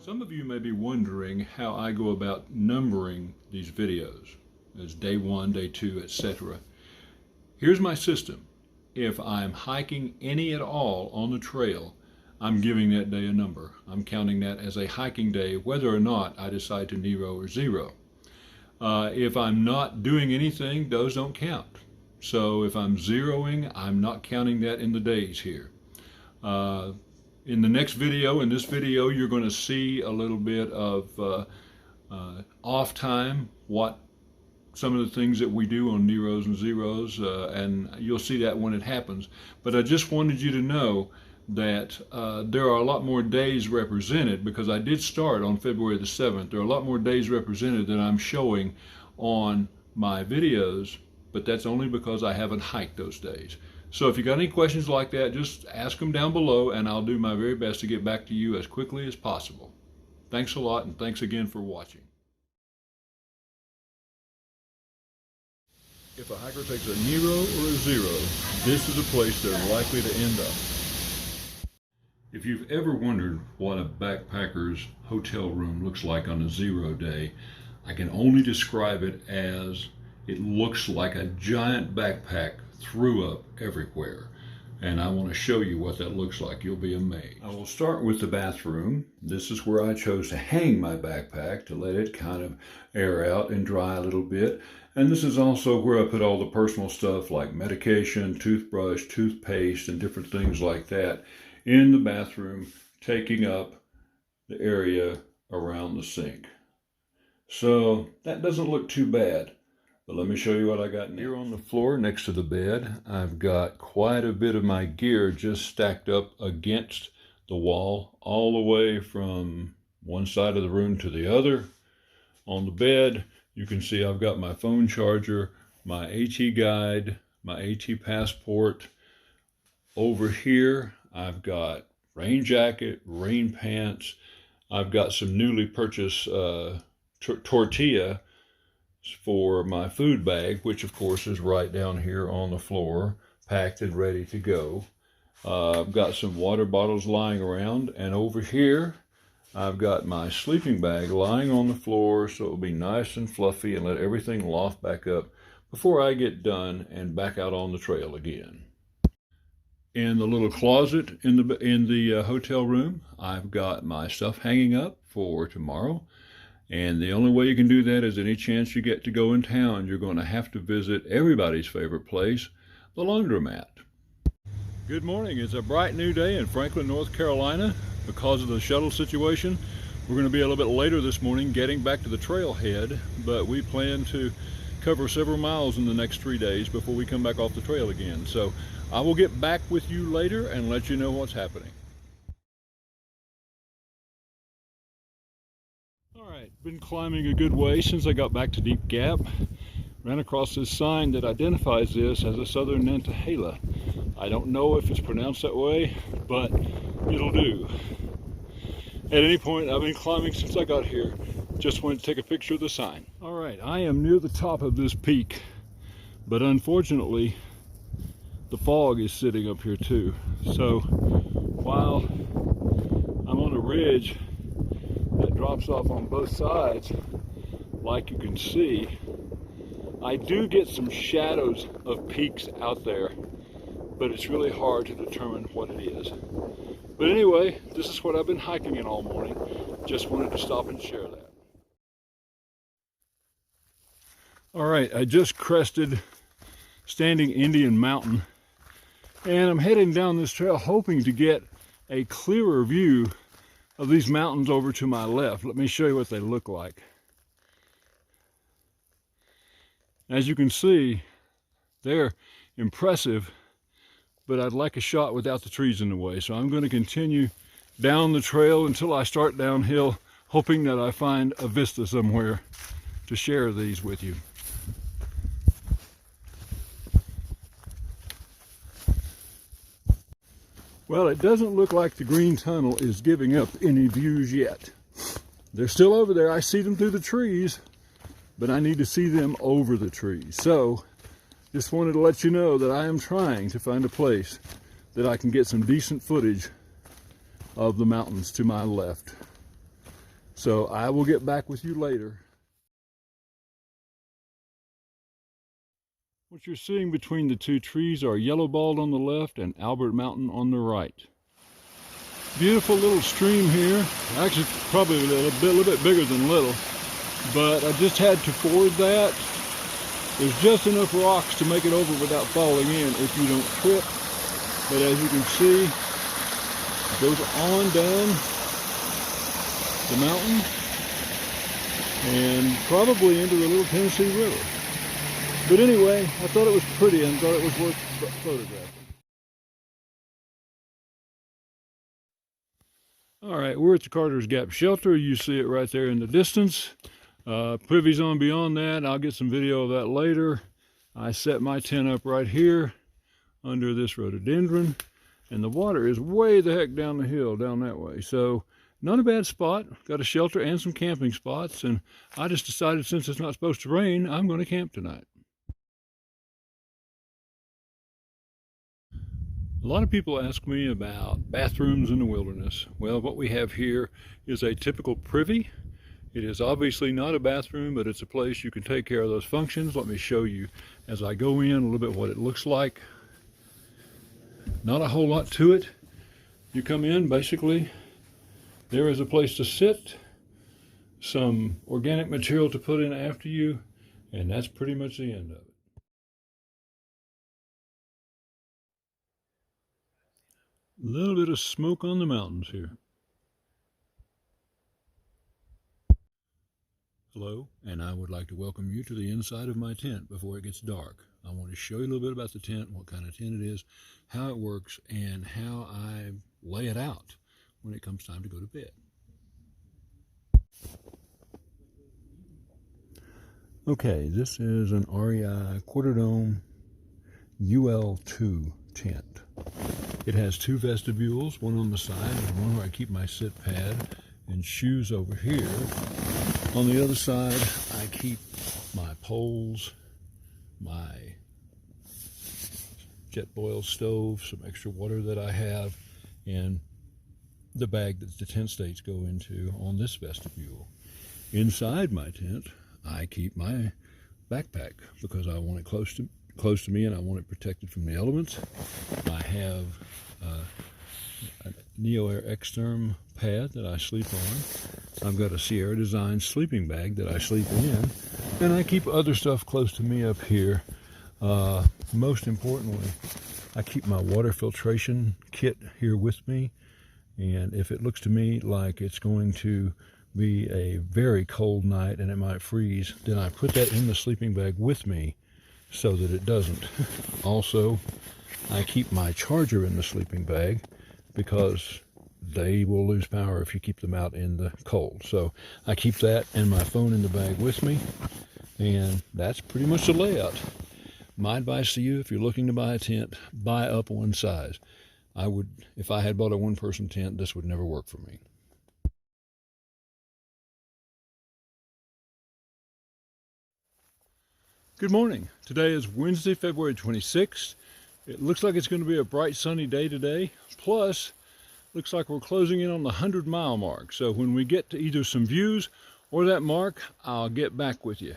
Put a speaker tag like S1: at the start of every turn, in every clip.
S1: Some of you may be wondering how I go about numbering these videos as day 1, day 2, etc. Here's my system. If I'm hiking any at all on the trail, I'm giving that day a number. I'm counting that as a hiking day, whether or not I decide to Nero or zero. If I'm not doing anything, those don't count. So if I'm zeroing, I'm not counting that in the days here. In the next video, in this video, you're going to see a little bit of off time, what some of the things that we do on Neros and zeros, and you'll see that when it happens. But I just wanted you to know that there are a lot more days represented, because I did start on February the 7th. There are a lot more days represented than I'm showing on my videos, but that's only because I haven't hiked those days. So if you got any questions like that, just ask them down below and I'll do my very best to get back to you as quickly as possible. Thanks a lot, and thanks again for watching. If a hiker takes a Nero or a zero, this is a place they're likely to end up. If you've ever wondered what a backpacker's hotel room looks like on a zero day, I can only describe it as it looks like a giant backpack threw up everywhere. And I want to show you what that looks like. You'll be amazed. I will start with the bathroom. This is where I chose to hang my backpack to let it kind of air out and dry a little bit. And this is also where I put all the personal stuff like medication, toothbrush, toothpaste, and different things like that in the bathroom, taking up the area around the sink. So that doesn't look too bad. But let me show you what I got here on the floor next to the bed. I've got quite a bit of my gear just stacked up against the wall, all the way from one side of the room to the other. On the bed, you can see I've got my phone charger, my AT guide, my AT passport. Over here, I've got rain jacket, rain pants. I've got some newly purchased tortilla for my food bag, which of course is right down here on the floor, packed and ready to go. I've got some water bottles lying around, and over here I've got my sleeping bag lying on the floor so it'll be nice and fluffy and let everything loft back up before I get done and back out on the trail again. In the little closet in the hotel room, I've got my stuff hanging up for tomorrow. And the only way you can do that is any chance you get to go in town, you're going to have to visit everybody's favorite place, the laundromat. Good morning. It's a bright new day in Franklin, North Carolina. Because of the shuttle situation, we're going to be a little bit later this morning getting back to the trailhead, but we plan to cover several miles in the next 3 days before we come back off the trail again. So I will get back with you later and let you know what's happening. Alright, been climbing a good way since I got back to Deep Gap. Ran across this sign that identifies this as a southern Nantahala. I don't know if it's pronounced that way, but it'll do. At any point, I've been climbing since I got here. Just wanted to take a picture of the sign. Alright, I am near the top of this peak, but unfortunately, the fog is sitting up here too. So, while I'm on a ridge that drops off on both sides, like you can see, I do get some shadows of peaks out there, but it's really hard to determine what it is. But anyway, this is what I've been hiking in all morning. Just wanted to stop and share that. All right, I just crested Standing Indian Mountain, and I'm heading down this trail hoping to get a clearer view of these mountains over to my left. Let me show you what they look like. As you can see, they're impressive, but I'd like a shot without the trees in the way. So I'm going to continue down the trail until I start downhill, hoping that I find a vista somewhere to share these with you. Well, it doesn't look like the green tunnel is giving up any views yet. They're still over there. I see them through the trees, but I need to see them over the trees. So just wanted to let you know that I am trying to find a place that I can get some decent footage of the mountains to my left. So I will get back with you later. What you're seeing between the two trees are Yellow Bald on the left and Albert Mountain on the right. Beautiful little stream here. Actually, probably a little bit bigger than little, but I just had to ford that. There's just enough rocks to make it over without falling in if you don't trip. But as you can see, it goes on down the mountain and probably into the Little Tennessee River. But anyway, I thought it was pretty and thought it was worth photographing. All right, we're at the Carter's Gap Shelter. You see it right there in the distance. Privy's on beyond that. I'll get some video of that later. I set my tent up right here under this rhododendron, and the water is way the heck down the hill, down that way. So not a bad spot. Got a shelter and some camping spots, and I just decided since it's not supposed to rain, I'm going to camp tonight. A lot of people ask me about bathrooms in the wilderness. Well, what we have here is a typical privy. It is obviously not a bathroom, but it's a place you can take care of those functions. Let me show you as I go in a little bit what it looks like. Not a whole lot to it. You come in, basically, there is a place to sit, some organic material to put in after you, and that's pretty much the end of it. A little bit of smoke on the mountains here. Hello, and I would like to welcome you to the inside of my tent before it gets dark. I want to show you a little bit about the tent, what kind of tent it is, how it works, and how I lay it out when it comes time to go to bed. Okay, this is an REI Quarter Dome UL2 tent. It has two vestibules, one on the side and one where I keep my sit pad and shoes over here. On the other side, I keep my poles, my jet boil stove, some extra water that I have, and the bag that the tent stakes go into on this vestibule. Inside my tent, I keep my backpack because I want it close to me and I want it protected from the elements. I have a Neo Air Extherm pad that I sleep on. I've got a Sierra Design sleeping bag that I sleep in, and I keep other stuff close to me up here. Most importantly, I keep my water filtration kit here with me, and if it looks to me like it's going to be a very cold night and it might freeze, then I put that in the sleeping bag with me so that it doesn't. Also, I keep my charger in the sleeping bag because they will lose power if you keep them out in the cold. So I keep that and my phone in the bag with me, and that's pretty much the layout. My advice to you, if you're looking to buy a tent, buy up one size. If I had bought a one-person tent, this would never work for me. Good morning. Today is Wednesday, February 26th. It looks like it's going to be a bright sunny day today. Plus, looks like we're closing in on the 100-mile mark. So when we get to either some views or that mark, I'll get back with you.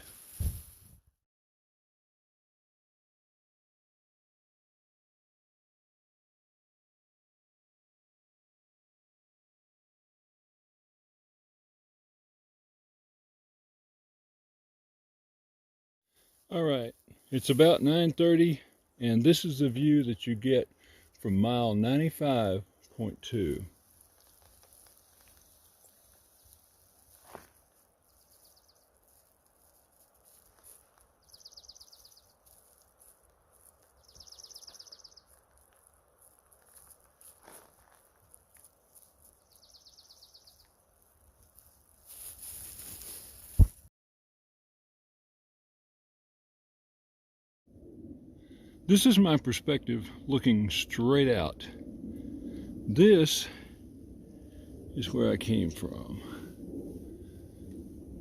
S1: All right, it's about 9:30, and this is the view that you get from mile 95.2. This is my perspective looking straight out. This is where I came from.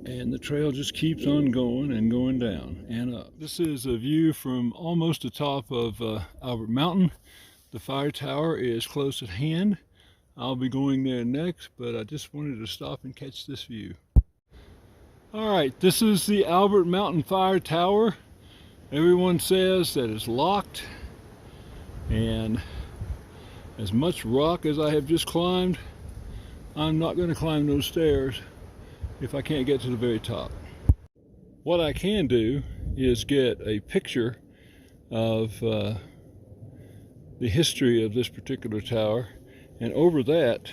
S1: And the trail just keeps on going and going down and up. This is a view from almost the top of Albert Mountain. The fire tower is close at hand. I'll be going there next, but I just wanted to stop and catch this view. Alright, this is the Albert Mountain Fire Tower. Everyone says that it's locked, and as much rock as I have just climbed, I'm not going to climb those stairs if I can't get to the very top. What I can do is get a picture of the history of this particular tower, and over that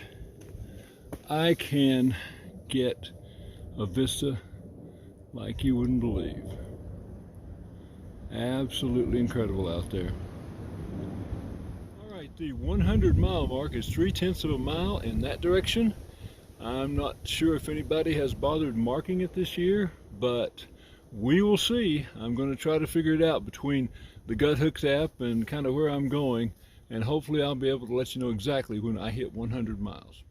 S1: I can get a vista like you wouldn't believe. Absolutely incredible out there. Alright, the 100-mile mark is 3/10 of a mile in that direction. I'm not sure if anybody has bothered marking it this year, but we will see. I'm going to try to figure it out between the Guthooks app and kind of where I'm going, and hopefully I'll be able to let you know exactly when I hit 100 miles.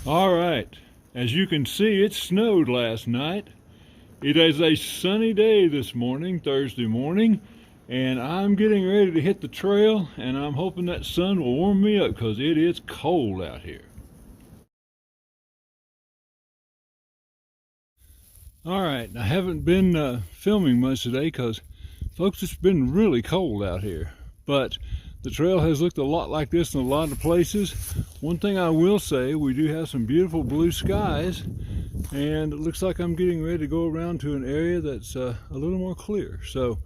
S1: All right, as you can see, it snowed last night. It is a sunny day this morning, Thursday morning, and I'm getting ready to hit the trail, and I'm hoping that sun will warm me up because it is cold out here. All right, I haven't been filming much today because, folks, it's been really cold out here, but the trail has looked a lot like this in a lot of places. One thing I will say, we do have some beautiful blue skies, and it looks like I'm getting ready to go around to an area that's a little more clear. So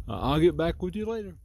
S1: I'll get back with you later.